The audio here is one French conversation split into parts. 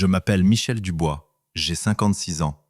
Je m'appelle Michel Dubois, j'ai 56 ans,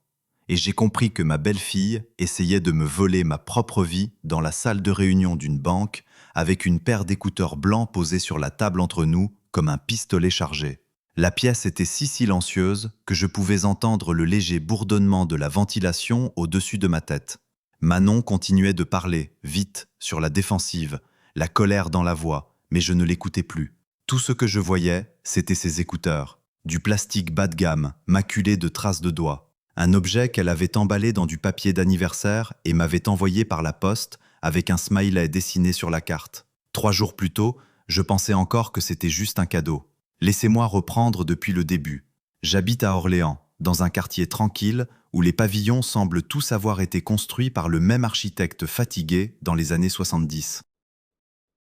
et j'ai compris que ma belle-fille essayait de me voler ma propre vie dans la salle de réunion d'une banque avec une paire d'écouteurs blancs posés sur la table entre nous comme un pistolet chargé. La pièce était si silencieuse que je pouvais entendre le léger bourdonnement de la ventilation au-dessus de ma tête. Manon continuait de parler, vite, sur la défensive, la colère dans la voix, mais je ne l'écoutais plus. Tout ce que je voyais, c'était ses écouteurs. Du plastique bas de gamme, maculé de traces de doigts. Un objet qu'elle avait emballé dans du papier d'anniversaire et m'avait envoyé par la poste avec un smiley dessiné sur la carte. 3 jours plus tôt, je pensais encore que c'était juste un cadeau. Laissez-moi reprendre depuis le début. J'habite à Orléans, dans un quartier tranquille où les pavillons semblent tous avoir été construits par le même architecte fatigué dans les années 70.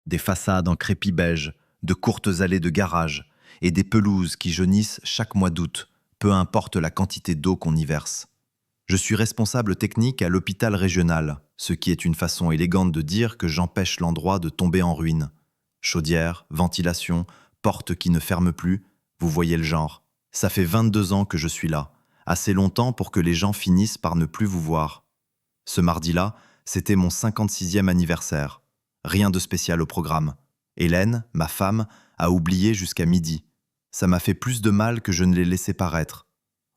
Des façades en crépi beige, de courtes allées de garage et des pelouses qui jaunissent chaque mois d'août, peu importe la quantité d'eau qu'on y verse. Je suis responsable technique à l'hôpital régional, ce qui est une façon élégante de dire que j'empêche l'endroit de tomber en ruine. Chaudière, ventilation, porte qui ne ferme plus, vous voyez le genre. Ça fait 22 ans que je suis là, assez longtemps pour que les gens finissent par ne plus vous voir. Ce mardi-là, c'était mon 56e anniversaire. Rien de spécial au programme. Hélène, ma femme, a oublié jusqu'à midi. Ça m'a fait plus de mal que je ne l'ai laissé paraître.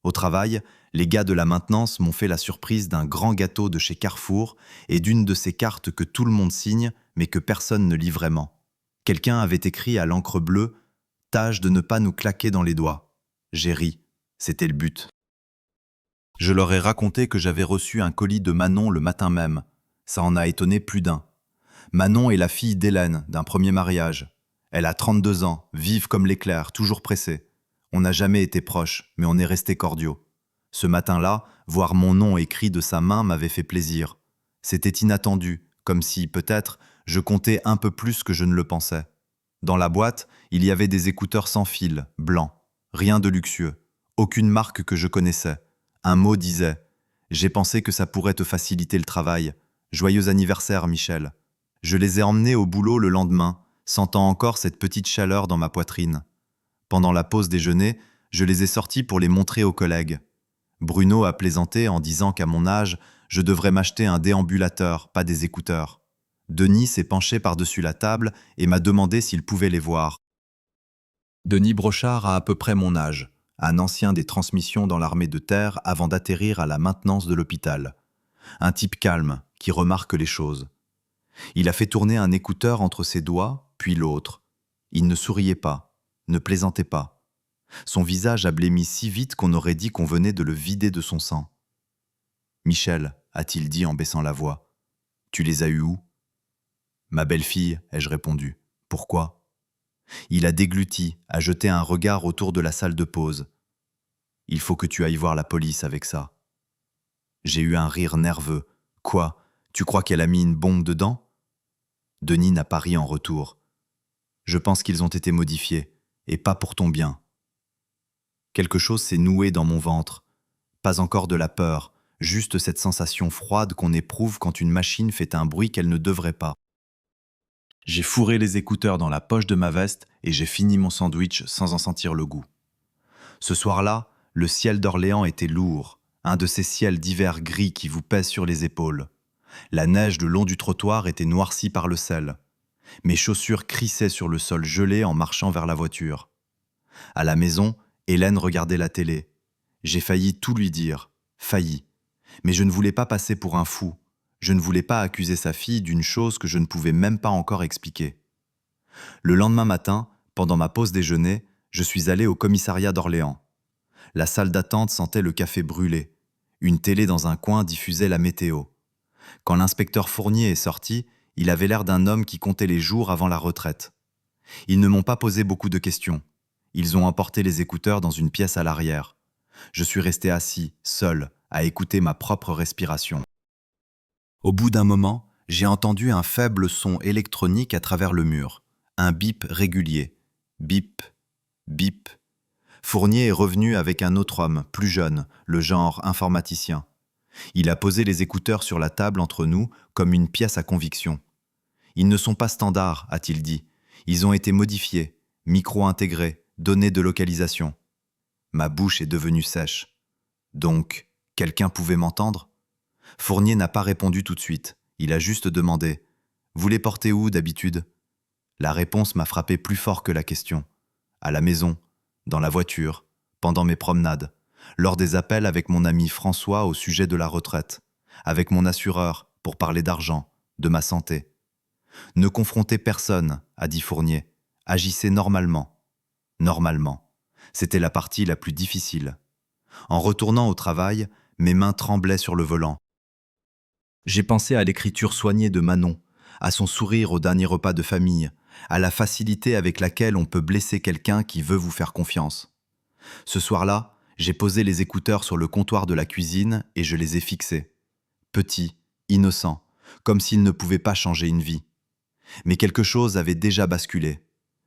Au travail, les gars de la maintenance m'ont fait la surprise d'un grand gâteau de chez Carrefour et d'une de ces cartes que tout le monde signe, mais que personne ne lit vraiment. Quelqu'un avait écrit à l'encre bleue « Tâche de ne pas nous claquer dans les doigts ». J'ai ri. C'était le but. Je leur ai raconté que j'avais reçu un colis de Manon le matin même. Ça en a étonné plus d'un. Manon est la fille d'Hélène, d'un premier mariage. Elle a 32 ans, vive comme l'éclair, toujours pressée. On n'a jamais été proches, mais on est restés cordiaux. Ce matin-là, voir mon nom écrit de sa main m'avait fait plaisir. C'était inattendu, comme si, peut-être, je comptais un peu plus que je ne le pensais. Dans la boîte, il y avait des écouteurs sans fil, blancs. Rien de luxueux. Aucune marque que je connaissais. Un mot disait « J'ai pensé que ça pourrait te faciliter le travail. Joyeux anniversaire, Michel. » Je les ai emmenés au boulot le lendemain, sentant encore cette petite chaleur dans ma poitrine. Pendant la pause déjeuner, je les ai sortis pour les montrer aux collègues. Bruno a plaisanté en disant qu'à mon âge, je devrais m'acheter un déambulateur, pas des écouteurs. Denis s'est penché par-dessus la table et m'a demandé s'il pouvait les voir. Denis Brochard a à peu près mon âge, un ancien des transmissions dans l'armée de terre avant d'atterrir à la maintenance de l'hôpital. Un type calme, qui remarque les choses. Il a fait tourner un écouteur entre ses doigts, puis l'autre. Il ne souriait pas, ne plaisantait pas. Son visage a blêmi si vite qu'on aurait dit qu'on venait de le vider de son sang. « Michel, a-t-il dit en baissant la voix, tu les as eus où ?»« Ma belle-fille, ai-je répondu. Pourquoi ?» Il a dégluti, a jeté un regard autour de la salle de pause. « Il faut que tu ailles voir la police avec ça. » J'ai eu un rire nerveux. « Quoi, tu crois qu'elle a mis une bombe dedans ?» Denis n'a pas ri en retour. « Je pense qu'ils ont été modifiés, et pas pour ton bien. » Quelque chose s'est noué dans mon ventre. Pas encore de la peur, juste cette sensation froide qu'on éprouve quand une machine fait un bruit qu'elle ne devrait pas. J'ai fourré les écouteurs dans la poche de ma veste et j'ai fini mon sandwich sans en sentir le goût. Ce soir-là, le ciel d'Orléans était lourd, un de ces ciels d'hiver gris qui vous pèsent sur les épaules. La neige le long du trottoir était noircie par le sel. Mes chaussures crissaient sur le sol gelé en marchant vers la voiture. À la maison, Hélène regardait la télé. J'ai failli tout lui dire, failli. Mais je ne voulais pas passer pour un fou. Je ne voulais pas accuser sa fille d'une chose que je ne pouvais même pas encore expliquer. Le lendemain matin, pendant ma pause déjeuner, je suis allé au commissariat d'Orléans. La salle d'attente sentait le café brûlé. Une télé dans un coin diffusait la météo. Quand l'inspecteur Fournier est sorti, il avait l'air d'un homme qui comptait les jours avant la retraite. Ils ne m'ont pas posé beaucoup de questions. Ils ont emporté les écouteurs dans une pièce à l'arrière. Je suis resté assis, seul, à écouter ma propre respiration. Au bout d'un moment, j'ai entendu un faible son électronique à travers le mur. Un bip régulier. Bip, bip. Fournier est revenu avec un autre homme, plus jeune, le genre informaticien. Il a posé les écouteurs sur la table entre nous comme une pièce à conviction. Ils ne sont pas standards, a-t-il dit. Ils ont été modifiés, micro-intégrés, données de localisation. Ma bouche est devenue sèche. Donc, quelqu'un pouvait m'entendre? Fournier n'a pas répondu tout de suite. Il a juste demandé « Vous les portez où d'habitude ?» La réponse m'a frappé plus fort que la question. À la maison, dans la voiture, pendant mes promenades, lors des appels avec mon ami François au sujet de la retraite, avec mon assureur pour parler d'argent, de ma santé. Ne confrontez personne, a dit Fournier. Agissez normalement. Normalement. C'était la partie la plus difficile. En retournant au travail, mes mains tremblaient sur le volant. J'ai pensé à l'écriture soignée de Manon, à son sourire au dernier repas de famille, à la facilité avec laquelle on peut blesser quelqu'un qui veut vous faire confiance. Ce soir-là, j'ai posé les écouteurs sur le comptoir de la cuisine et je les ai fixés. Petits, innocents, comme s'ils ne pouvaient pas changer une vie. Mais quelque chose avait déjà basculé.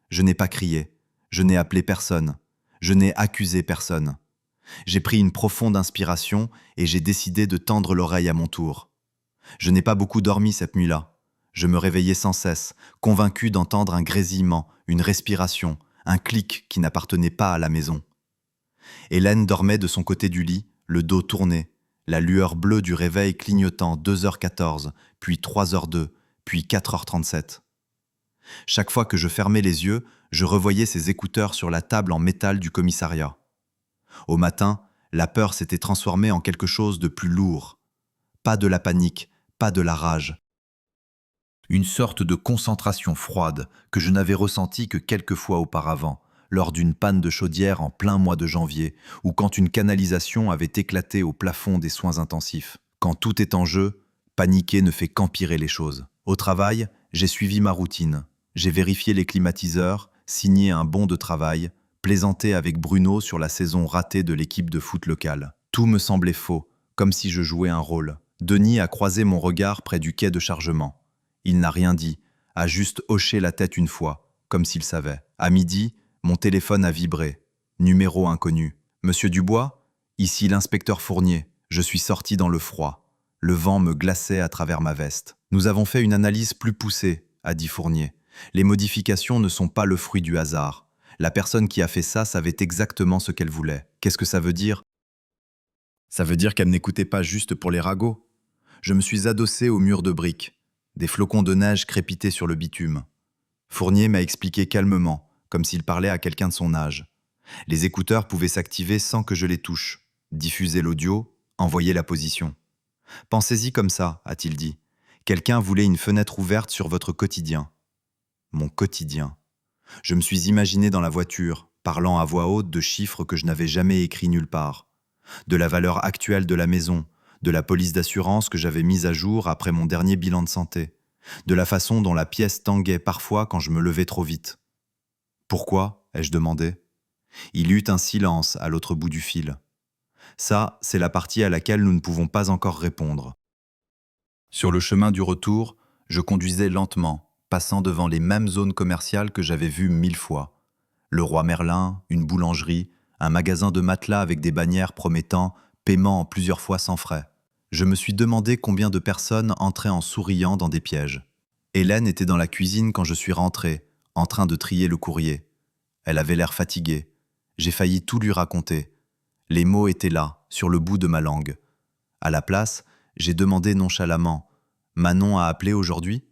Je n'ai pas crié, je n'ai appelé personne, je n'ai accusé personne. J'ai pris une profonde inspiration et j'ai décidé de tendre l'oreille à mon tour. Je n'ai pas beaucoup dormi cette nuit-là. Je me réveillais sans cesse, convaincu d'entendre un grésillement, une respiration, un clic qui n'appartenait pas à la maison. Hélène dormait de son côté du lit, le dos tourné, la lueur bleue du réveil clignotant 2h14, puis 3h02, puis 4h37. Chaque fois que je fermais les yeux, je revoyais ces écouteurs sur la table en métal du commissariat. Au matin, la peur s'était transformée en quelque chose de plus lourd. Pas de la panique, pas de la rage. Une sorte de concentration froide que je n'avais ressentie que quelques fois auparavant, lors d'une panne de chaudière en plein mois de janvier, ou quand une canalisation avait éclaté au plafond des soins intensifs. Quand tout est en jeu, paniquer ne fait qu'empirer les choses. Au travail, j'ai suivi ma routine. J'ai vérifié les climatiseurs, signé un bon de travail, plaisanté avec Bruno sur la saison ratée de l'équipe de foot locale. Tout me semblait faux, comme si je jouais un rôle. Denis a croisé mon regard près du quai de chargement. Il n'a rien dit, a juste hoché la tête une fois, comme s'il savait. À midi, mon téléphone a vibré. Numéro inconnu. Monsieur Dubois? Ici l'inspecteur Fournier. Je suis sorti dans le froid. Le vent me glaçait à travers ma veste. Nous avons fait une analyse plus poussée, a dit Fournier. Les modifications ne sont pas le fruit du hasard. La personne qui a fait ça savait exactement ce qu'elle voulait. Qu'est-ce que ça veut dire? Ça veut dire qu'elle n'écoutait pas juste pour les ragots. Je me suis adossé au mur de briques. Des flocons de neige crépitaient sur le bitume. Fournier m'a expliqué calmement, comme s'il parlait à quelqu'un de son âge. Les écouteurs pouvaient s'activer sans que je les touche. Diffuser l'audio, envoyer la position. Pensez-y comme ça, a-t-il dit. Quelqu'un voulait une fenêtre ouverte sur votre quotidien. Mon quotidien. Je me suis imaginé dans la voiture, parlant à voix haute de chiffres que je n'avais jamais écrits nulle part. De la valeur actuelle de la maison, de la police d'assurance que j'avais mise à jour après mon dernier bilan de santé, de la façon dont la pièce tanguait parfois quand je me levais trop vite. Pourquoi? Ai-je demandé. Il eut un silence à l'autre bout du fil. Ça, c'est la partie à laquelle nous ne pouvons pas encore répondre. Sur le chemin du retour, je conduisais lentement, passant devant les mêmes zones commerciales que j'avais vues 1000 fois. Le Roi Merlin, une boulangerie, un magasin de matelas avec des bannières promettant paiement en plusieurs fois sans frais. Je me suis demandé combien de personnes entraient en souriant dans des pièges. Hélène était dans la cuisine quand je suis rentré, en train de trier le courrier. Elle avait l'air fatiguée. J'ai failli tout lui raconter. Les mots étaient là, sur le bout de ma langue. À la place, j'ai demandé nonchalamment « Manon a appelé aujourd'hui ?»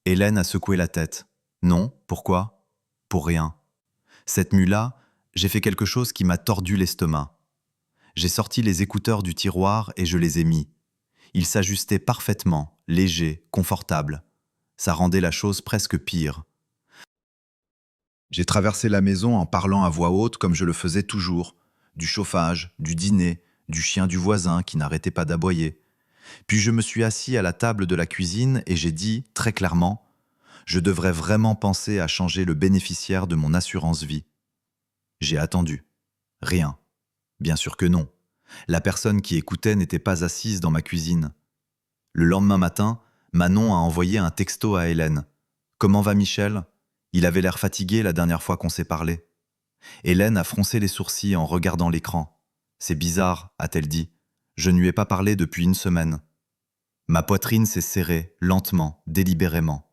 Hélène a secoué la tête. « Non, pourquoi ?»« Pour rien. » Cette nuit-là, j'ai fait quelque chose qui m'a tordu l'estomac. J'ai sorti les écouteurs du tiroir et je les ai mis. Ils s'ajustaient parfaitement, légers, confortables. Ça rendait la chose presque pire. J'ai traversé la maison en parlant à voix haute comme je le faisais toujours. Du chauffage, du dîner, du chien du voisin qui n'arrêtait pas d'aboyer. Puis je me suis assis à la table de la cuisine et j'ai dit, très clairement, « Je devrais vraiment penser à changer le bénéficiaire de mon assurance vie. » J'ai attendu. Rien. Bien sûr que non. La personne qui écoutait n'était pas assise dans ma cuisine. Le lendemain matin, Manon a envoyé un texto à Hélène. « Comment va Michel ? Il avait l'air fatigué la dernière fois qu'on s'est parlé. » Hélène a froncé les sourcils en regardant l'écran. « C'est bizarre, a-t-elle dit. Je ne lui ai pas parlé depuis une semaine. » Ma poitrine s'est serrée, lentement, délibérément.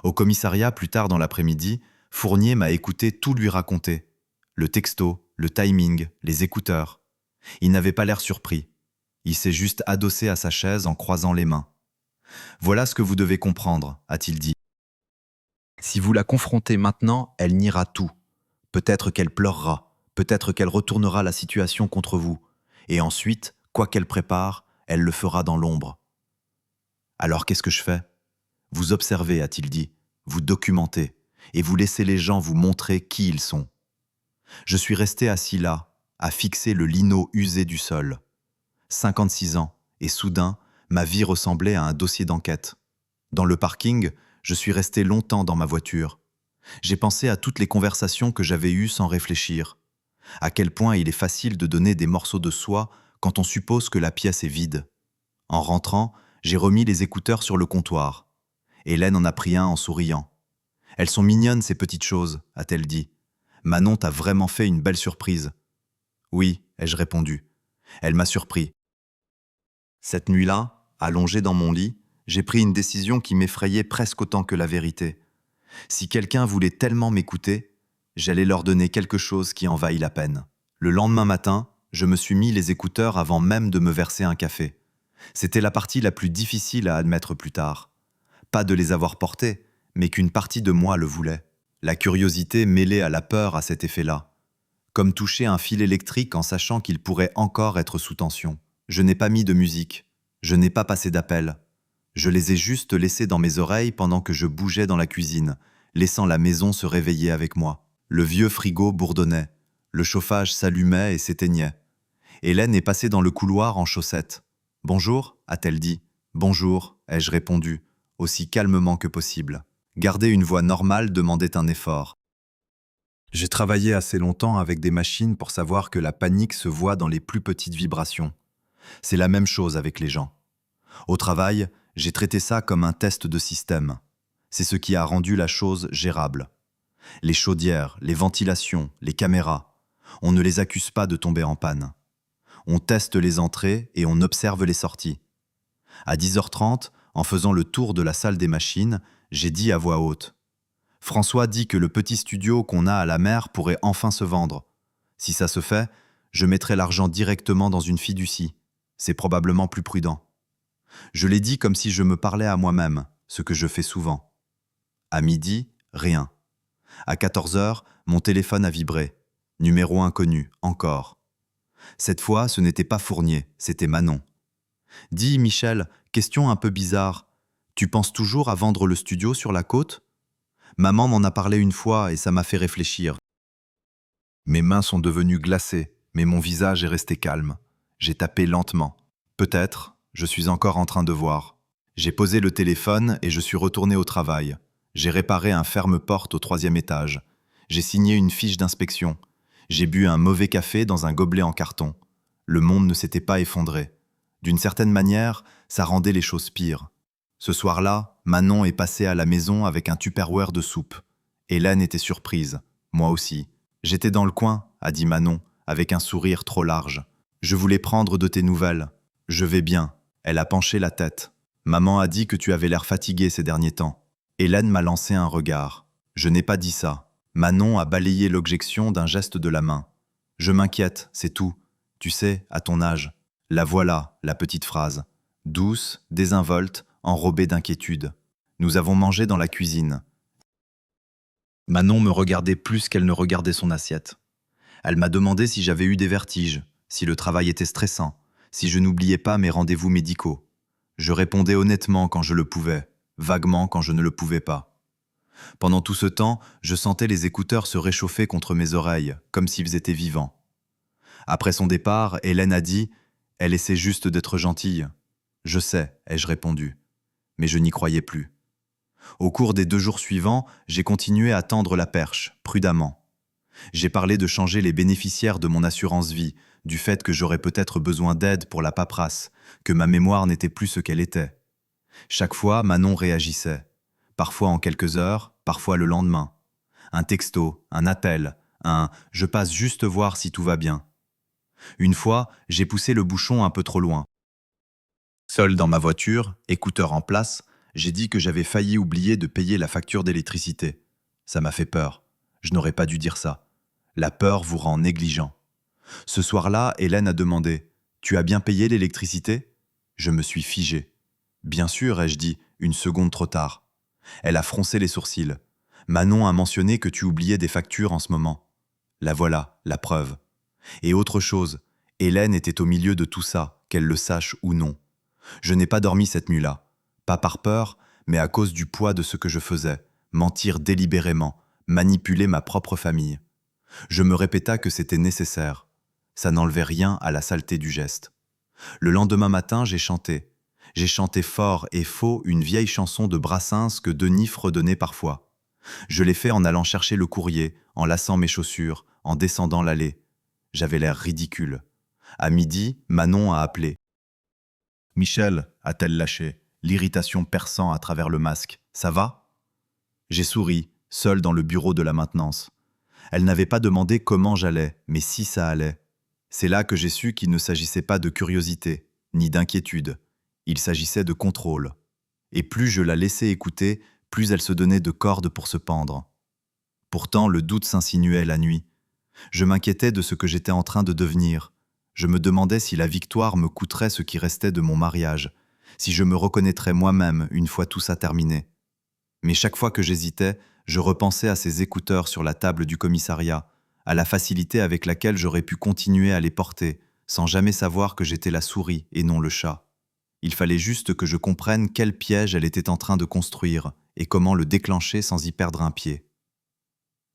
Au commissariat, plus tard dans l'après-midi, Fournier m'a écouté tout lui raconter. Le texto, le timing, les écouteurs. Il n'avait pas l'air surpris. Il s'est juste adossé à sa chaise en croisant les mains. « Voilà ce que vous devez comprendre », a-t-il dit. Si vous la confrontez maintenant, elle niera tout. Peut-être qu'elle pleurera, peut-être qu'elle retournera la situation contre vous. Et ensuite, quoi qu'elle prépare, elle le fera dans l'ombre. Alors qu'est-ce que je fais? Vous observez, a-t-il dit, vous documentez, et vous laissez les gens vous montrer qui ils sont. Je suis resté assis là, à fixer le lino usé du sol. 56 ans, et soudain, ma vie ressemblait à un dossier d'enquête. Dans le parking, je suis resté longtemps dans ma voiture. J'ai pensé à toutes les conversations que j'avais eues sans réfléchir. À quel point il est facile de donner des morceaux de soi quand on suppose que la pièce est vide. En rentrant, j'ai remis les écouteurs sur le comptoir. Hélène en a pris un en souriant. « Elles sont mignonnes ces petites choses », a-t-elle dit. « Manon t'a vraiment fait une belle surprise. »« Oui », ai-je répondu. Elle m'a surpris. Cette nuit-là, allongé dans mon lit, j'ai pris une décision qui m'effrayait presque autant que la vérité. Si quelqu'un voulait tellement m'écouter, j'allais leur donner quelque chose qui en vaille la peine. Le lendemain matin, je me suis mis les écouteurs avant même de me verser un café. C'était la partie la plus difficile à admettre plus tard. Pas de les avoir portés, mais qu'une partie de moi le voulait. La curiosité mêlée à la peur a cet effet-là. Comme toucher un fil électrique en sachant qu'il pourrait encore être sous tension. Je n'ai pas mis de musique. Je n'ai pas passé d'appel. Je les ai juste laissés dans mes oreilles pendant que je bougeais dans la cuisine, laissant la maison se réveiller avec moi. Le vieux frigo bourdonnait. Le chauffage s'allumait et s'éteignait. Hélène est passée dans le couloir en chaussettes. « Bonjour », a-t-elle dit. « Bonjour », ai-je répondu, aussi calmement que possible. Garder une voix normale demandait un effort. J'ai travaillé assez longtemps avec des machines pour savoir que la panique se voit dans les plus petites vibrations. C'est la même chose avec les gens. Au travail, j'ai traité ça comme un test de système. C'est ce qui a rendu la chose gérable. Les chaudières, les ventilations, les caméras, on ne les accuse pas de tomber en panne. On teste les entrées et on observe les sorties. À 10h30, en faisant le tour de la salle des machines, j'ai dit à voix haute « François dit que le petit studio qu'on a à la mer pourrait enfin se vendre. Si ça se fait, je mettrai l'argent directement dans une fiducie. C'est probablement plus prudent. » Je l'ai dit comme si je me parlais à moi-même, ce que je fais souvent. À midi, rien. À 14h, mon téléphone a vibré. Numéro inconnu, encore. Cette fois, ce n'était pas Fournier, c'était Manon. « Dis, Michel, question un peu bizarre. Tu penses toujours à vendre le studio sur la côte ? Maman m'en a parlé une fois et ça m'a fait réfléchir. » Mes mains sont devenues glacées, mais mon visage est resté calme. J'ai tapé lentement. Peut-être, je suis encore en train de voir. J'ai posé le téléphone et je suis retourné au travail. J'ai réparé un ferme-porte au 3e étage. J'ai signé une fiche d'inspection. J'ai bu un mauvais café dans un gobelet en carton. Le monde ne s'était pas effondré. D'une certaine manière, ça rendait les choses pires. Ce soir-là, Manon est passée à la maison avec un Tupperware de soupe. Hélène était surprise, moi aussi. « J'étais dans le coin », a dit Manon, avec un sourire trop large. « Je voulais prendre de tes nouvelles. Je vais bien. » Elle a penché la tête. « Maman a dit que tu avais l'air fatigué ces derniers temps. » Hélène m'a lancé un regard. Je n'ai pas dit ça. Manon a balayé l'objection d'un geste de la main. « Je m'inquiète, c'est tout. Tu sais, à ton âge. » La voilà, la petite phrase. Douce, désinvolte, enrobée d'inquiétude. Nous avons mangé dans la cuisine. Manon me regardait plus qu'elle ne regardait son assiette. Elle m'a demandé si j'avais eu des vertiges, si le travail était stressant, si je n'oubliais pas mes rendez-vous médicaux. Je répondais honnêtement quand je le pouvais, vaguement quand je ne le pouvais pas. Pendant tout ce temps, je sentais les écouteurs se réchauffer contre mes oreilles, comme s'ils étaient vivants. Après son départ, Hélène a dit « Elle essaie juste d'être gentille. »« Je sais », ai-je répondu. Mais je n'y croyais plus. Au cours des 2 jours suivants, j'ai continué à tendre la perche, prudemment. J'ai parlé de changer les bénéficiaires de mon assurance vie, du fait que j'aurais peut-être besoin d'aide pour la paperasse, que ma mémoire n'était plus ce qu'elle était. Chaque fois, Manon réagissait. Parfois en quelques heures, parfois le lendemain. Un texto, un appel, un « je passe juste voir si tout va bien ». Une fois, j'ai poussé le bouchon un peu trop loin. Seul dans ma voiture, écouteur en place, j'ai dit que j'avais failli oublier de payer la facture d'électricité. Ça m'a fait peur. Je n'aurais pas dû dire ça. La peur vous rend négligent. Ce soir-là, Hélène a demandé « Tu as bien payé l'électricité ?» Je me suis figé. « Bien sûr, ai-je dit, une seconde trop tard. » Elle a froncé les sourcils. « Manon a mentionné que tu oubliais des factures en ce moment. » La voilà, la preuve. Et autre chose, Hélène était au milieu de tout ça, qu'elle le sache ou non. Je n'ai pas dormi cette nuit-là. Pas par peur, mais à cause du poids de ce que je faisais. Mentir délibérément, manipuler ma propre famille. Je me répéta que c'était nécessaire. Ça n'enlevait rien à la saleté du geste. Le lendemain matin, j'ai chanté. J'ai chanté fort et faux une vieille chanson de Brassens que Denis fredonnait parfois. Je l'ai fait en allant chercher le courrier, en lassant mes chaussures, en descendant l'allée. J'avais l'air ridicule. À midi, Manon a appelé. « Michel, a-t-elle lâché, l'irritation perçant à travers le masque. Ça va ?» J'ai souri, seul dans le bureau de la maintenance. Elle n'avait pas demandé comment j'allais, mais si ça allait. C'est là que j'ai su qu'il ne s'agissait pas de curiosité, ni d'inquiétude. Il s'agissait de contrôle. Et plus je la laissais écouter, plus elle se donnait de cordes pour se pendre. Pourtant, le doute s'insinuait la nuit. Je m'inquiétais de ce que j'étais en train de devenir. Je me demandais si la victoire me coûterait ce qui restait de mon mariage, si je me reconnaîtrais moi-même une fois tout ça terminé. Mais chaque fois que j'hésitais, je repensais à ces écouteurs sur la table du commissariat, à la facilité avec laquelle j'aurais pu continuer à les porter, sans jamais savoir que j'étais la souris et non le chat. Il fallait juste que je comprenne quel piège elle était en train de construire et comment le déclencher sans y perdre un pied.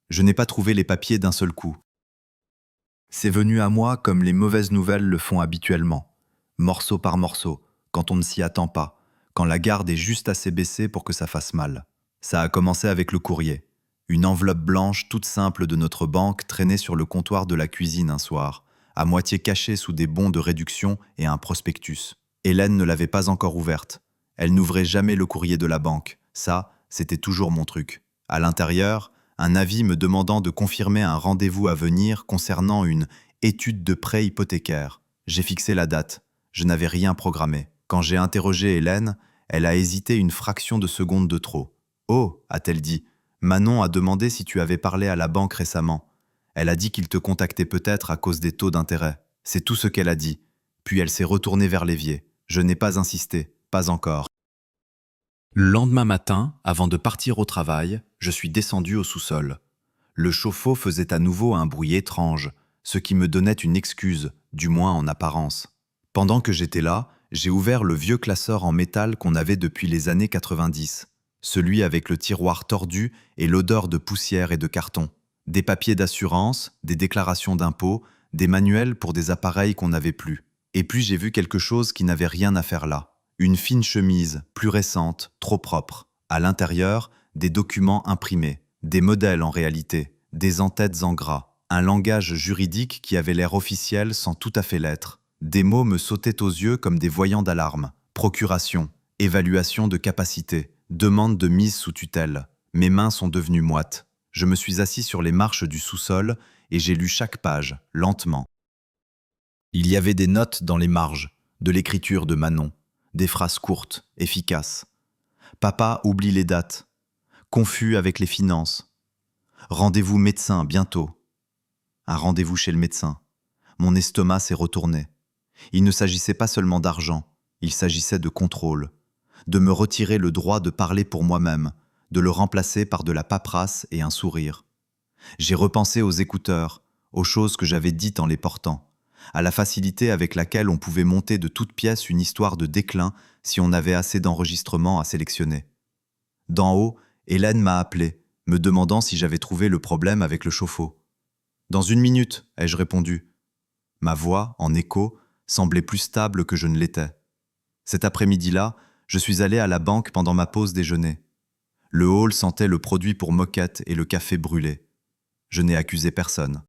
Je n'ai pas trouvé les papiers d'un seul coup. C'est venu à moi comme les mauvaises nouvelles le font habituellement, morceau par morceau, quand on ne s'y attend pas, quand la garde est juste assez baissée pour que ça fasse mal. Ça a commencé avec le courrier. Une enveloppe blanche toute simple de notre banque traînait sur le comptoir de la cuisine un soir, à moitié cachée sous des bons de réduction et un prospectus. Hélène ne l'avait pas encore ouverte. Elle n'ouvrait jamais le courrier de la banque. Ça, c'était toujours mon truc. À l'intérieur, un avis me demandant de confirmer un rendez-vous à venir concernant une étude de prêt hypothécaire. J'ai fixé la date. Je n'avais rien programmé. Quand j'ai interrogé Hélène, elle a hésité une fraction de seconde de trop. « Oh » a-t-elle dit, « Manon a demandé si tu avais parlé à la banque récemment. Elle a dit qu'il te contactait peut-être à cause des taux d'intérêt. » C'est tout ce qu'elle a dit. Puis elle s'est retournée vers l'évier. Je n'ai pas insisté, pas encore. Le lendemain matin, avant de partir au travail, je suis descendu au sous-sol. Le chauffe-eau faisait à nouveau un bruit étrange, ce qui me donnait une excuse, du moins en apparence. Pendant que j'étais là, j'ai ouvert le vieux classeur en métal qu'on avait depuis les années 90, celui avec le tiroir tordu et l'odeur de poussière et de carton. Des papiers d'assurance, des déclarations d'impôts, des manuels pour des appareils qu'on n'avait plus. Et puis j'ai vu quelque chose qui n'avait rien à faire là. Une fine chemise, plus récente, trop propre. À l'intérieur, des documents imprimés, des modèles en réalité, des en-têtes en gras, un langage juridique qui avait l'air officiel sans tout à fait l'être. Des mots me sautaient aux yeux comme des voyants d'alarme. Procuration, évaluation de capacité, demande de mise sous tutelle. Mes mains sont devenues moites. Je me suis assis sur les marches du sous-sol et j'ai lu chaque page, lentement. Il y avait des notes dans les marges, de l'écriture de Manon, des phrases courtes, efficaces. Papa oublie les dates. Confus avec les finances. Rendez-vous médecin bientôt. Un rendez-vous chez le médecin. Mon estomac s'est retourné. Il ne s'agissait pas seulement d'argent, il s'agissait de contrôle, de me retirer le droit de parler pour moi-même, de le remplacer par de la paperasse et un sourire. J'ai repensé aux écouteurs, aux choses que j'avais dites en les portant, à la facilité avec laquelle on pouvait monter de toutes pièces une histoire de déclin si on avait assez d'enregistrements à sélectionner. D'en haut, Hélène m'a appelé, me demandant si j'avais trouvé le problème avec le chauffe-eau. « Dans 1 minute », ai-je répondu. Ma voix, en écho, semblait plus stable que je ne l'étais. Cet après-midi-là, je suis allé à la banque pendant ma pause déjeuner. Le hall sentait le produit pour moquette et le café brûlé. Je n'ai accusé personne.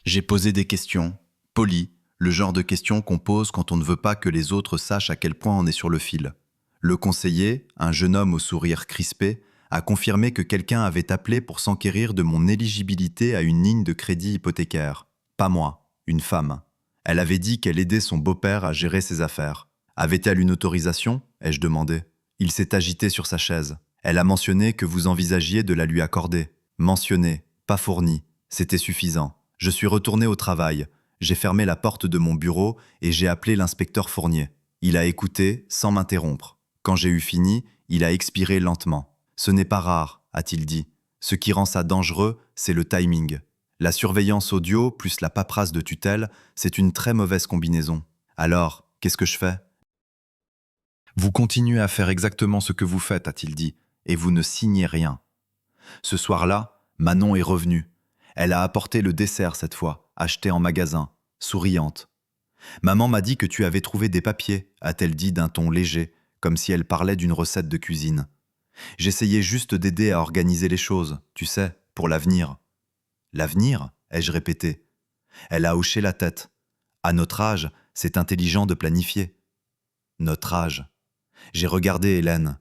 J'ai posé des questions, polies, le genre de questions qu'on pose quand on ne veut pas que les autres sachent à quel point on est sur le fil. Le conseiller, un jeune homme au sourire crispé, a confirmé que quelqu'un avait appelé pour s'enquérir de mon éligibilité à une ligne de crédit hypothécaire. Pas moi, une femme. Elle avait dit qu'elle aidait son beau-père à gérer ses affaires. Avait-elle une autorisation ? Ai-je demandé. Il s'est agité sur sa chaise. Elle a mentionné que vous envisagiez de la lui accorder. Mentionné, pas fourni. C'était suffisant. Je suis retourné au travail. J'ai fermé la porte de mon bureau et j'ai appelé l'inspecteur Fournier. Il a écouté sans m'interrompre. Quand j'ai eu fini, il a expiré lentement. Ce n'est pas rare, a-t-il dit. Ce qui rend ça dangereux, c'est le timing. La surveillance audio plus la paperasse de tutelle, c'est une très mauvaise combinaison. Alors, qu'est-ce que je fais? Vous continuez à faire exactement ce que vous faites, a-t-il dit, et vous ne signez rien. Ce soir-là, Manon est revenue. Elle a apporté le dessert cette fois, acheté en magasin, souriante. Maman m'a dit que tu avais trouvé des papiers, a-t-elle dit d'un ton léger, comme si elle parlait d'une recette de cuisine. J'essayais juste d'aider à organiser les choses, tu sais, pour l'avenir. L'avenir, ai-je répété. Elle a hoché la tête. À notre âge, c'est intelligent de planifier. Notre âge. J'ai regardé Hélène.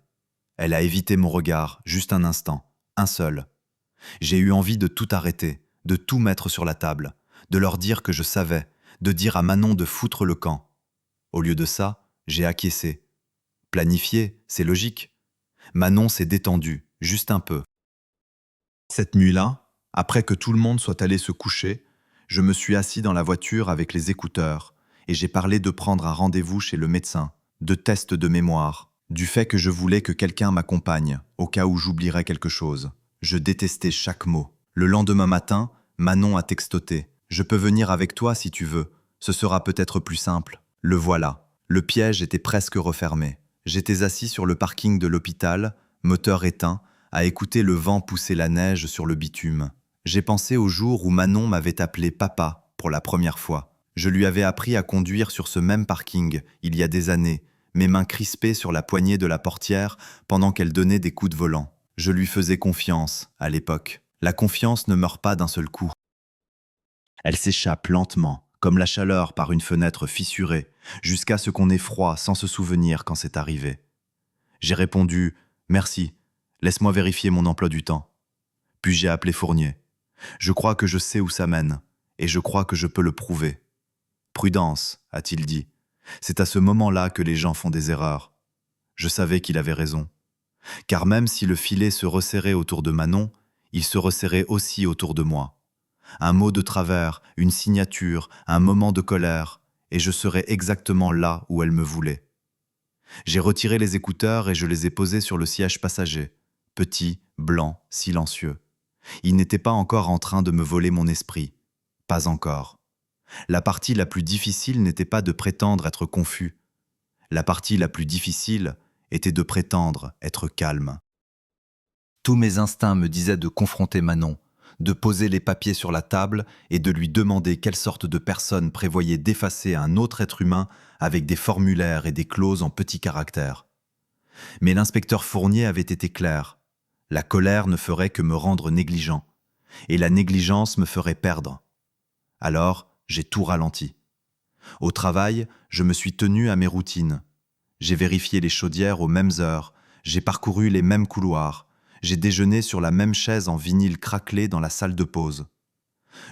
Elle a évité mon regard, juste un instant, un seul. J'ai eu envie de tout arrêter, de tout mettre sur la table, de leur dire que je savais, de dire à Manon de foutre le camp. Au lieu de ça, j'ai acquiescé. Planifier, c'est logique. Manon s'est détendue, juste un peu. Cette nuit-là, après que tout le monde soit allé se coucher, je me suis assis dans la voiture avec les écouteurs et j'ai parlé de prendre un rendez-vous chez le médecin, de tests de mémoire, du fait que je voulais que quelqu'un m'accompagne, au cas où j'oublierais quelque chose. Je détestais chaque mot. Le lendemain matin, Manon a textoté. « Je peux venir avec toi si tu veux. Ce sera peut-être plus simple. » Le voilà. Le piège était presque refermé. J'étais assis sur le parking de l'hôpital, moteur éteint, à écouter le vent pousser la neige sur le bitume. J'ai pensé au jour où Manon m'avait appelé papa pour la première fois. Je lui avais appris à conduire sur ce même parking, il y a des années, mes mains crispées sur la poignée de la portière pendant qu'elle donnait des coups de volant. Je lui faisais confiance, à l'époque. La confiance ne meurt pas d'un seul coup. Elle s'échappe lentement, comme la chaleur par une fenêtre fissurée, jusqu'à ce qu'on ait froid sans se souvenir quand c'est arrivé. J'ai répondu « Merci, laisse-moi vérifier mon emploi du temps ». Puis j'ai appelé Fournier. Je crois que je sais où ça mène, et je crois que je peux le prouver. Prudence, a-t-il dit. C'est à ce moment-là que les gens font des erreurs. Je savais qu'il avait raison. Car même si le filet se resserrait autour de Manon, il se resserrait aussi autour de moi. Un mot de travers, une signature, un moment de colère, et je serais exactement là où elle me voulait. J'ai retiré les écouteurs et je les ai posés sur le siège passager, petit, blanc, silencieux. Il n'était pas encore en train de me voler mon esprit. Pas encore. La partie la plus difficile n'était pas de prétendre être confus. La partie la plus difficile était de prétendre être calme. Tous mes instincts me disaient de confronter Manon, de poser les papiers sur la table et de lui demander quelle sorte de personne prévoyait d'effacer un autre être humain avec des formulaires et des clauses en petits caractères. Mais l'inspecteur Fournier avait été clair. La colère ne ferait que me rendre négligent, et la négligence me ferait perdre. Alors, j'ai tout ralenti. Au travail, je me suis tenu à mes routines. J'ai vérifié les chaudières aux mêmes heures, j'ai parcouru les mêmes couloirs, j'ai déjeuné sur la même chaise en vinyle craquelé dans la salle de pause.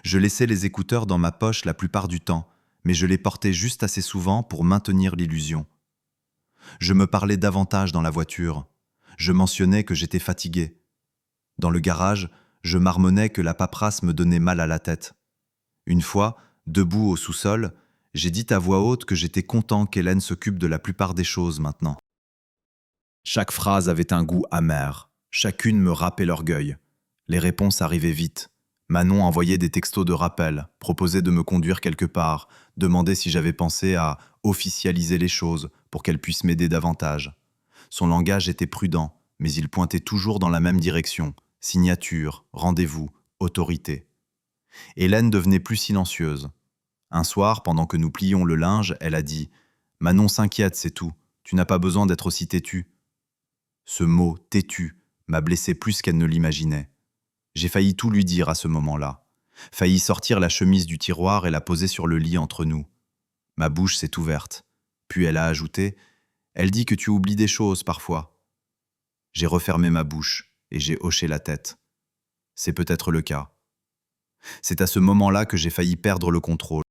Je laissais les écouteurs dans ma poche la plupart du temps, mais je les portais juste assez souvent pour maintenir l'illusion. Je me parlais davantage dans la voiture. Je mentionnais que j'étais fatigué. Dans le garage, je marmonnais que la paperasse me donnait mal à la tête. Une fois, debout au sous-sol, j'ai dit à voix haute que j'étais content qu'Hélène s'occupe de la plupart des choses maintenant. Chaque phrase avait un goût amer. Chacune me râpait l'orgueil. Les réponses arrivaient vite. Manon envoyait des textos de rappel, proposait de me conduire quelque part, demandait si j'avais pensé à officialiser les choses pour qu'elle puisse m'aider davantage. Son langage était prudent, mais il pointait toujours dans la même direction. Signature, rendez-vous, autorité. Hélène devenait plus silencieuse. Un soir, pendant que nous plions le linge, elle a dit « Manon s'inquiète, c'est tout. Tu n'as pas besoin d'être aussi têtu. » Ce mot « têtu » m'a blessé plus qu'elle ne l'imaginait. J'ai failli tout lui dire à ce moment-là. Failli sortir la chemise du tiroir et la poser sur le lit entre nous. Ma bouche s'est ouverte. Puis elle a ajouté « Elle dit que tu oublies des choses parfois. » J'ai refermé ma bouche et j'ai hoché la tête. C'est peut-être le cas. C'est à ce moment-là que j'ai failli perdre le contrôle.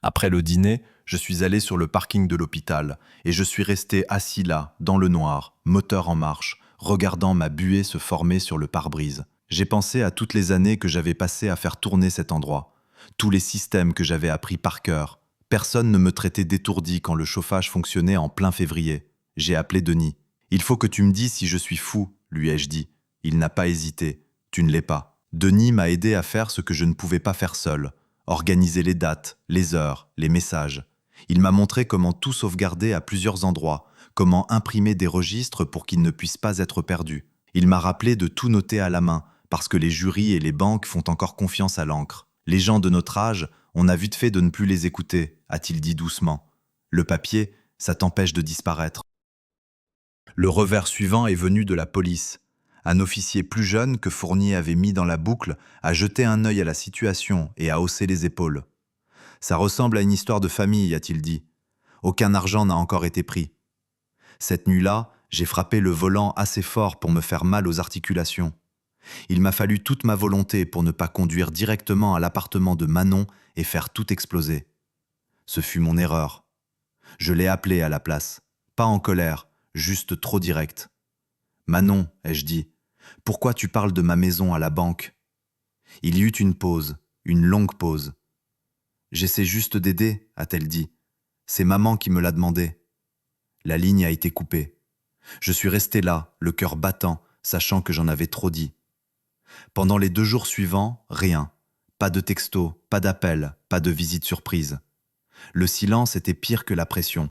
Après le dîner, je suis allé sur le parking de l'hôpital et je suis resté assis là, dans le noir, moteur en marche, regardant ma buée se former sur le pare-brise. J'ai pensé à toutes les années que j'avais passées à faire tourner cet endroit, tous les systèmes que j'avais appris par cœur. Personne ne me traitait d'étourdi quand le chauffage fonctionnait en plein février. J'ai appelé Denis. « Il faut que tu me dises si je suis fou », lui ai-je dit. Il n'a pas hésité. « Tu ne l'es pas ». Denis m'a aidé à faire ce que je ne pouvais pas faire seul. Organiser les dates, les heures, les messages. Il m'a montré comment tout sauvegarder à plusieurs endroits, comment imprimer des registres pour qu'ils ne puissent pas être perdus. Il m'a rappelé de tout noter à la main, parce que les jurys et les banques font encore confiance à l'encre. Les gens de notre âge, on a vite fait de ne plus les écouter, a-t-il dit doucement. Le papier, ça t'empêche de disparaître. Le revers suivant est venu de la police. Un officier plus jeune que Fournier avait mis dans la boucle a jeté un œil à la situation et a haussé les épaules. Ça ressemble à une histoire de famille, a-t-il dit. Aucun argent n'a encore été pris. Cette nuit-là, j'ai frappé le volant assez fort pour me faire mal aux articulations. Il m'a fallu toute ma volonté pour ne pas conduire directement à l'appartement de Manon et faire tout exploser. Ce fut mon erreur. Je l'ai appelé à la place. Pas en colère, juste trop direct. « Manon, ai-je dit, pourquoi tu parles de ma maison à la banque ?» Il y eut une pause, une longue pause. « J'essaie juste d'aider, a-t-elle dit. C'est maman qui me l'a demandé. » La ligne a été coupée. Je suis resté là, le cœur battant, sachant que j'en avais trop dit. Pendant les 2 jours suivants, rien. Pas de texto, pas d'appel, pas de visite surprise. Le silence était pire que la pression.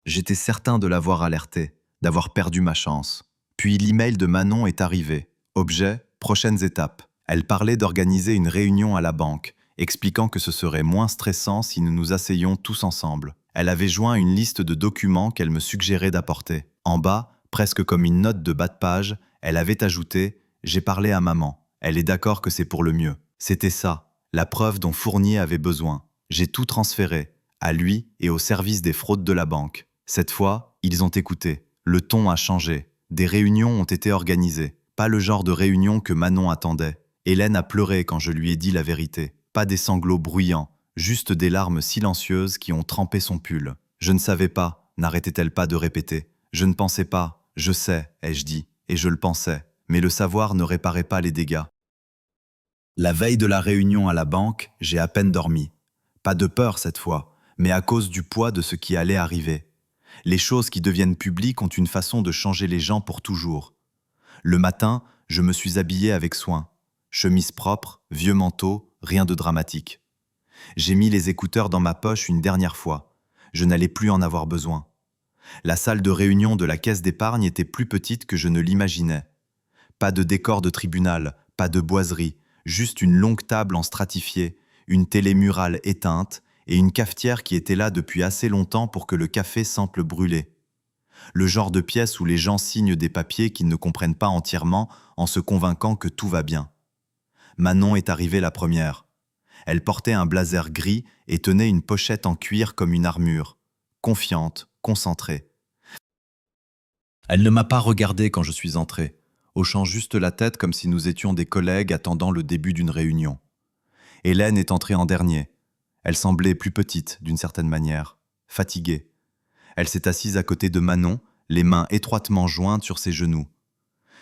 J'étais certain de l'avoir alerté, d'avoir perdu ma chance. Puis l'email de Manon est arrivé. Objet, prochaines étapes. Elle parlait d'organiser une réunion à la banque, expliquant que ce serait moins stressant si nous nous asseyions tous ensemble. Elle avait joint une liste de documents qu'elle me suggérait d'apporter. En bas, presque comme une note de bas de page, elle avait ajouté « J'ai parlé à maman. Elle est d'accord que c'est pour le mieux. » C'était ça, la preuve dont Fournier avait besoin. J'ai tout transféré, à lui et au service des fraudes de la banque. Cette fois, ils ont écouté. Le ton a changé. Des réunions ont été organisées. Pas le genre de réunion que Manon attendait. Hélène a pleuré quand je lui ai dit la vérité. Pas des sanglots bruyants, juste des larmes silencieuses qui ont trempé son pull. Je ne savais pas, n'arrêtait-elle pas de répéter. Je ne pensais pas, je sais, ai-je dit, et je le pensais. Mais le savoir ne réparait pas les dégâts. La veille de la réunion à la banque, j'ai à peine dormi. Pas de peur cette fois, mais à cause du poids de ce qui allait arriver. Les choses qui deviennent publiques ont une façon de changer les gens pour toujours. Le matin, je me suis habillé avec soin. Chemise propre, vieux manteau, rien de dramatique. J'ai mis les écouteurs dans ma poche une dernière fois. Je n'allais plus en avoir besoin. La salle de réunion de la caisse d'épargne était plus petite que je ne l'imaginais. Pas de décor de tribunal, pas de boiserie, juste une longue table en stratifié, une télé murale éteinte et une cafetière qui était là depuis assez longtemps pour que le café semble brûler. Le genre de pièce où les gens signent des papiers qu'ils ne comprennent pas entièrement en se convainquant que tout va bien. Manon est arrivée la première. Elle portait un blazer gris et tenait une pochette en cuir comme une armure, confiante, concentrée. Elle ne m'a pas regardé quand je suis entré, hochant juste la tête comme si nous étions des collègues attendant le début d'une réunion. Hélène est entrée en dernier. Elle semblait plus petite, d'une certaine manière, fatiguée. Elle s'est assise à côté de Manon, les mains étroitement jointes sur ses genoux.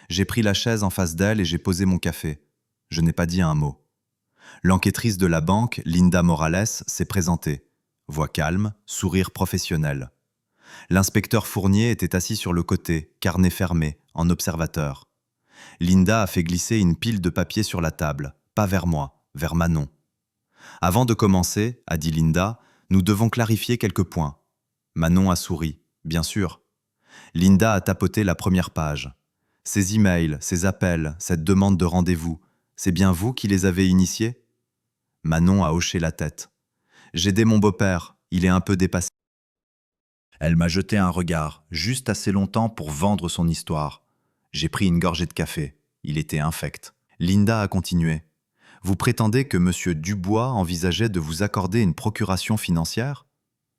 J'ai pris la chaise en face d'elle et j'ai posé mon café. Je n'ai pas dit un mot. L'enquêtrice de la banque, Linda Morales, s'est présentée. Voix calme, sourire professionnel. L'inspecteur Fournier était assis sur le côté, carnet fermé, en observateur. Linda a fait glisser une pile de papier sur la table, pas vers moi, vers Manon. « Avant de commencer, a dit Linda, nous devons clarifier quelques points. » Manon a souri, bien sûr. Linda a tapoté la première page. « Ces emails, ces appels, cette demande de rendez-vous, c'est bien vous qui les avez initiés ?» Manon a hoché la tête. « J'ai aidé mon beau-père, il est un peu dépassé. » Elle m'a jeté un regard, juste assez longtemps pour vendre son histoire. J'ai pris une gorgée de café. Il était infect. Linda a continué. « Vous prétendez que M. Dubois envisageait de vous accorder une procuration financière ?»«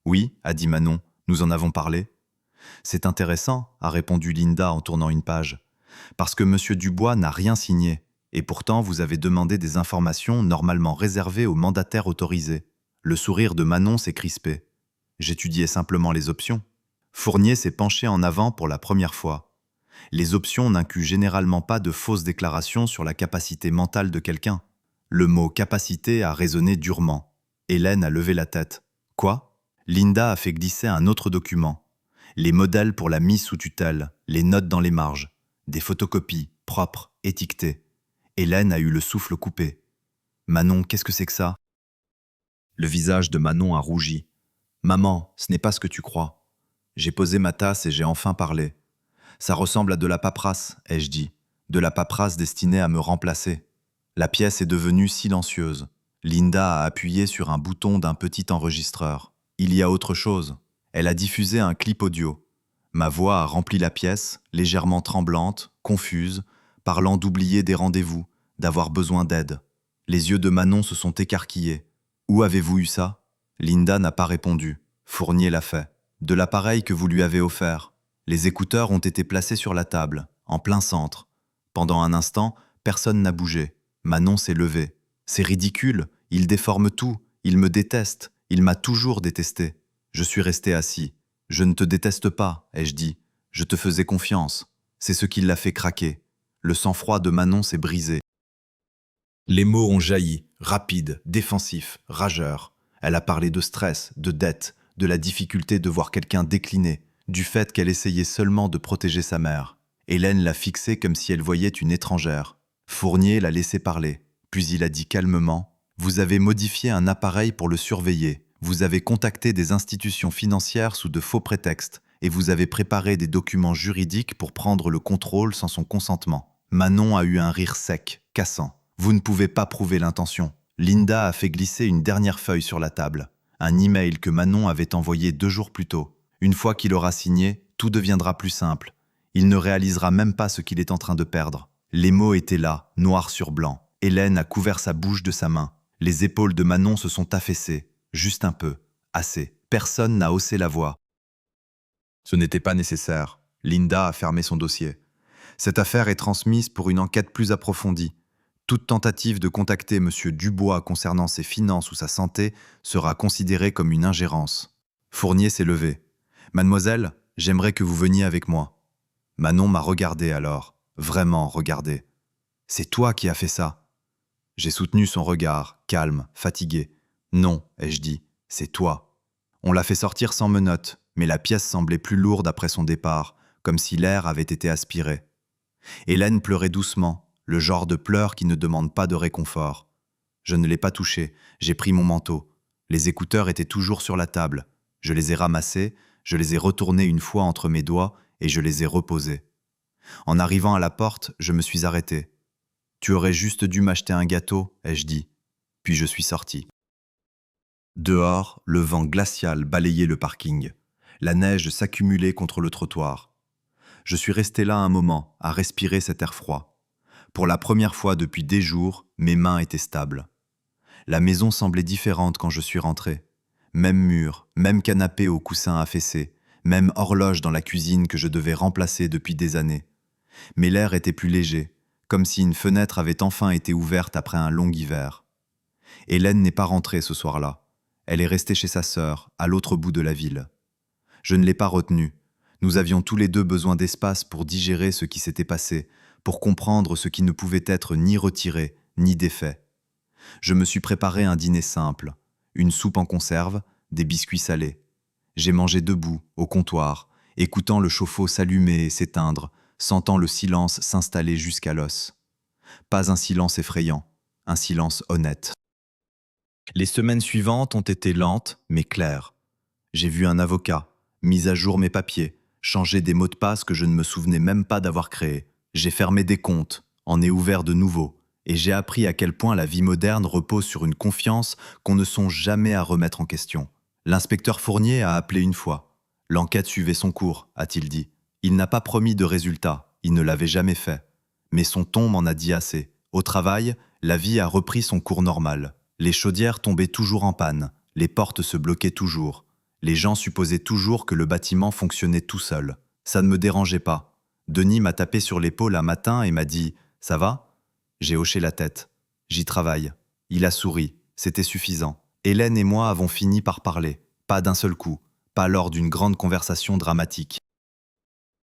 Oui, a dit Manon, nous en avons parlé. »« C'est intéressant, a répondu Linda en tournant une page, parce que M. Dubois n'a rien signé, et pourtant vous avez demandé des informations normalement réservées aux mandataires autorisés. » Le sourire de Manon s'est crispé. J'étudiais simplement les options. Fournier s'est penché en avant pour la première fois. Les options n'incluent généralement pas de fausses déclarations sur la capacité mentale de quelqu'un. Le mot « capacité » a résonné durement. Hélène a levé la tête. Quoi? Linda a fait glisser un autre document. Les modèles pour la mise sous tutelle, les notes dans les marges, des photocopies, propres, étiquetées. Hélène a eu le souffle coupé. Manon, qu'est-ce que c'est que ça? Le visage de Manon a rougi. Maman, ce n'est pas ce que tu crois. J'ai posé ma tasse et j'ai enfin parlé. Ça ressemble à de la paperasse, ai-je dit. De la paperasse destinée à me remplacer. La pièce est devenue silencieuse. Linda a appuyé sur un bouton d'un petit enregistreur. Il y a autre chose. Elle a diffusé un clip audio. Ma voix a rempli la pièce, légèrement tremblante, confuse, parlant d'oublier des rendez-vous, d'avoir besoin d'aide. Les yeux de Manon se sont écarquillés. Où avez-vous eu ça? Linda n'a pas répondu. Fournier l'a fait. De l'appareil que vous lui avez offert. Les écouteurs ont été placés sur la table, en plein centre. Pendant un instant, personne n'a bougé. Manon s'est levée. C'est ridicule, il déforme tout, il me déteste, il m'a toujours détesté. Je suis resté assis. Je ne te déteste pas, ai-je dit. Je te faisais confiance. C'est ce qui l'a fait craquer. Le sang-froid de Manon s'est brisé. Les mots ont jailli, rapides, défensifs, rageurs. Elle a parlé de stress, de dette, de la difficulté de voir quelqu'un décliner, du fait qu'elle essayait seulement de protéger sa mère. Hélène l'a fixée comme si elle voyait une étrangère. Fournier l'a laissé parler, puis il a dit calmement « Vous avez modifié un appareil pour le surveiller, vous avez contacté des institutions financières sous de faux prétextes, et vous avez préparé des documents juridiques pour prendre le contrôle sans son consentement. » Manon a eu un rire sec, cassant. « Vous ne pouvez pas prouver l'intention. » Linda a fait glisser une dernière feuille sur la table. Un email que Manon avait envoyé 2 jours plus tôt. Une fois qu'il aura signé, tout deviendra plus simple. Il ne réalisera même pas ce qu'il est en train de perdre. Les mots étaient là, noir sur blanc. Hélène a couvert sa bouche de sa main. Les épaules de Manon se sont affaissées. Juste un peu. Assez. Personne n'a haussé la voix. Ce n'était pas nécessaire. Linda a fermé son dossier. Cette affaire est transmise pour une enquête plus approfondie. Toute tentative de contacter M. Dubois concernant ses finances ou sa santé sera considérée comme une ingérence. Fournier s'est levé. « Mademoiselle, j'aimerais que vous veniez avec moi. » Manon m'a regardé alors, vraiment regardé. « C'est toi qui as fait ça. » J'ai soutenu son regard, calme, fatigué. « Non, ai-je dit, c'est toi. » On l'a fait sortir sans menottes, mais la pièce semblait plus lourde après son départ, comme si l'air avait été aspiré. Hélène pleurait doucement, le genre de pleurs qui ne demande pas de réconfort. Je ne l'ai pas touché, j'ai pris mon manteau. Les écouteurs étaient toujours sur la table. Je les ai ramassés, je les ai retournés une fois entre mes doigts et je les ai reposés. En arrivant à la porte, je me suis arrêté. « Tu aurais juste dû m'acheter un gâteau, ai-je dit. » Puis je suis sorti. Dehors, le vent glacial balayait le parking. La neige s'accumulait contre le trottoir. Je suis resté là un moment, à respirer cet air froid. Pour la première fois depuis des jours, mes mains étaient stables. La maison semblait différente quand je suis rentré. Même mur, même canapé aux coussins affaissés, même horloge dans la cuisine que je devais remplacer depuis des années. Mais l'air était plus léger, comme si une fenêtre avait enfin été ouverte après un long hiver. Hélène n'est pas rentrée ce soir-là. Elle est restée chez sa sœur, à l'autre bout de la ville. Je ne l'ai pas retenue. Nous avions tous les deux besoin d'espace pour digérer ce qui s'était passé, pour comprendre ce qui ne pouvait être ni retiré, ni défait. Je me suis préparé un dîner simple, une soupe en conserve, des biscuits salés. J'ai mangé debout, au comptoir, écoutant le chauffe-eau s'allumer et s'éteindre, sentant le silence s'installer jusqu'à l'os. Pas un silence effrayant, un silence honnête. Les semaines suivantes ont été lentes, mais claires. J'ai vu un avocat, mis à jour mes papiers, changé des mots de passe que je ne me souvenais même pas d'avoir créés. J'ai fermé des comptes, en ai ouvert de nouveaux, et j'ai appris à quel point la vie moderne repose sur une confiance qu'on ne songe jamais à remettre en question. L'inspecteur Fournier a appelé une fois. L'enquête suivait son cours, a-t-il dit. Il n'a pas promis de résultat, il ne l'avait jamais fait. Mais son ton m'en a dit assez. Au travail, la vie a repris son cours normal. Les chaudières tombaient toujours en panne, les portes se bloquaient toujours. Les gens supposaient toujours que le bâtiment fonctionnait tout seul. Ça ne me dérangeait pas. Denis m'a tapé sur l'épaule un matin et m'a dit « Ça va ?» J'ai hoché la tête. « J'y travaille. » Il a souri. C'était suffisant. Hélène et moi avons fini par parler. Pas d'un seul coup. Pas lors d'une grande conversation dramatique.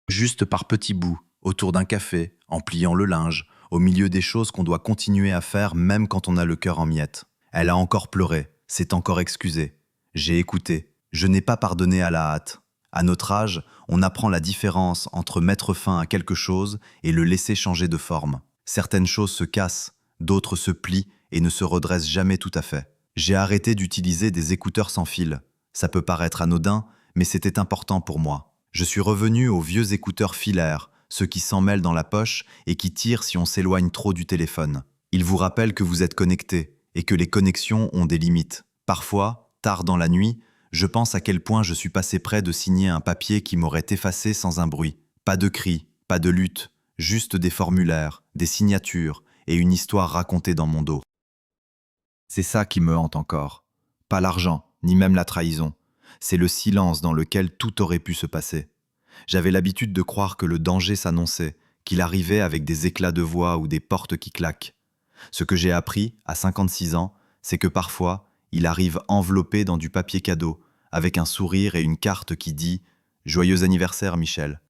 Juste par petits bouts, autour d'un café, en pliant le linge, au milieu des choses qu'on doit continuer à faire même quand on a le cœur en miettes. Elle a encore pleuré, s'est encore excusée. J'ai écouté. Je n'ai pas pardonné à la hâte. À notre âge, on apprend la différence entre mettre fin à quelque chose et le laisser changer de forme. Certaines choses se cassent, d'autres se plient et ne se redressent jamais tout à fait. J'ai arrêté d'utiliser des écouteurs sans fil. Ça peut paraître anodin, mais c'était important pour moi. Je suis revenu aux vieux écouteurs filaires, ceux qui s'en mêlent dans la poche et qui tirent si on s'éloigne trop du téléphone. Ils vous rappellent que vous êtes connecté et que les connexions ont des limites. Parfois, tard dans la nuit, je pense à quel point je suis passé près de signer un papier qui m'aurait effacé sans un bruit. Pas de cris, pas de lutte, juste des formulaires, des signatures et une histoire racontée dans mon dos. C'est ça qui me hante encore. Pas l'argent, ni même la trahison. C'est le silence dans lequel tout aurait pu se passer. J'avais l'habitude de croire que le danger s'annonçait, qu'il arrivait avec des éclats de voix ou des portes qui claquent. Ce que j'ai appris, à 56 ans, c'est que parfois, il arrive enveloppé dans du papier cadeau, avec un sourire et une carte qui dit « Joyeux anniversaire, Michel ».